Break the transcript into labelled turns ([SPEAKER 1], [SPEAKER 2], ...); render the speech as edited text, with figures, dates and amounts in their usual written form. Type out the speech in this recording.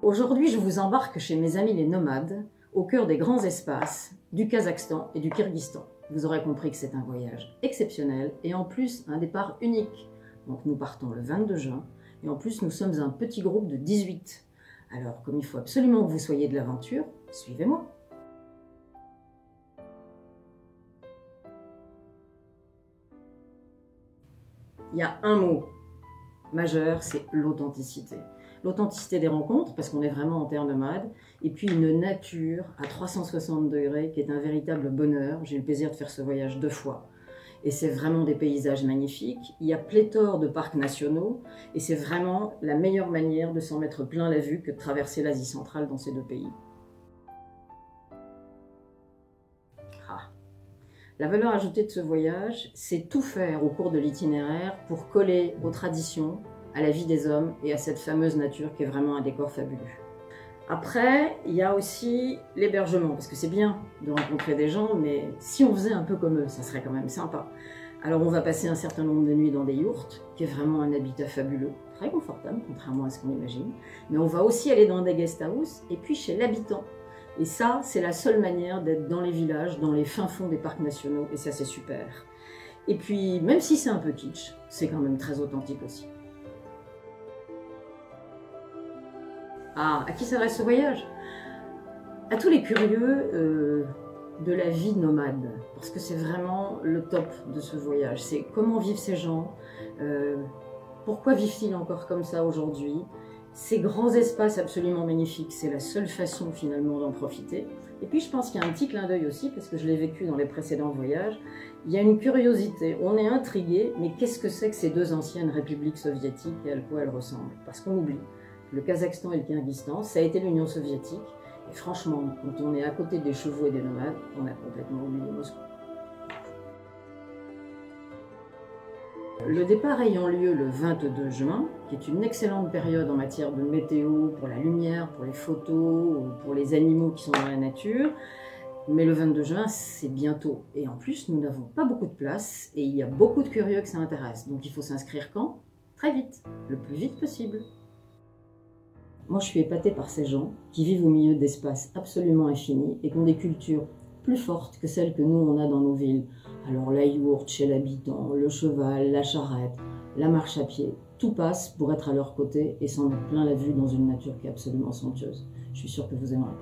[SPEAKER 1] Aujourd'hui, je vous embarque chez mes amis les nomades, au cœur des grands espaces du Kazakhstan et du Kyrgyzstan. Vous aurez compris que c'est un voyage exceptionnel et en plus un départ unique. Donc nous partons le 22 juin et en plus nous sommes un petit groupe de 18. Alors comme il faut absolument que vous soyez de l'aventure, suivez-moi. Il y a un mot majeur, c'est l'authenticité. L'authenticité des rencontres, parce qu'on est vraiment en terre nomade, et puis une nature à 360 degrés qui est un véritable bonheur. J'ai eu le plaisir de faire ce voyage 2 fois. Et c'est vraiment des paysages magnifiques. Il y a pléthore de parcs nationaux, et c'est vraiment la meilleure manière de s'en mettre plein la vue que de traverser l'Asie centrale dans ces 2 pays. La valeur ajoutée de ce voyage, c'est tout faire au cours de l'itinéraire pour coller aux traditions, à la vie des hommes et à cette fameuse nature qui est vraiment un décor fabuleux. Après, il y a aussi l'hébergement, parce que c'est bien de rencontrer des gens, mais si on faisait un peu comme eux, ça serait quand même sympa. Alors on va passer un certain nombre de nuits dans des yourtes, qui est vraiment un habitat fabuleux, très confortable, contrairement à ce qu'on imagine. Mais on va aussi aller dans des guest houses, et puis chez l'habitant. Et ça, c'est la seule manière d'être dans les villages, dans les fins fonds des parcs nationaux, et ça c'est super. Et puis, même si c'est un peu kitsch, c'est quand même très authentique aussi. Ah, à qui s'adresse ce voyage? À tous les curieux de la vie nomade, parce que c'est vraiment le top de ce voyage. C'est comment vivent ces gens, pourquoi vivent-ils encore comme ça aujourd'hui. Ces grands espaces absolument magnifiques, c'est la seule façon finalement d'en profiter. Et puis je pense qu'il y a un petit clin d'œil aussi, parce que je l'ai vécu dans les précédents voyages, il y a une curiosité, on est intrigué, mais qu'est-ce que c'est que ces 2 anciennes républiques soviétiques et à quoi elles ressemblent? Parce qu'on oublie, le Kazakhstan et le Kyrgyzstan, ça a été l'Union soviétique, et franchement, quand on est à côté des chevaux et des nomades, on a complètement oublié Moscou. Le départ ayant lieu le 22 juin, qui est une excellente période en matière de météo, pour la lumière, pour les photos, pour les animaux qui sont dans la nature, mais le 22 juin, c'est bientôt. Et en plus, nous n'avons pas beaucoup de place et il y a beaucoup de curieux que ça intéresse. Donc il faut s'inscrire quand? Très vite, le plus vite possible. Moi, je suis épatée par ces gens qui vivent au milieu d'espaces absolument infinis et qui ont des cultures plus fortes que celles que nous, on a dans nos villes. Alors la yourte chez l'habitant, le cheval, la charrette, la marche à pied, tout passe pour être à leur côté et s'en mettre plein la vue dans une nature qui est absolument somptueuse. Je suis sûre que vous aimerez.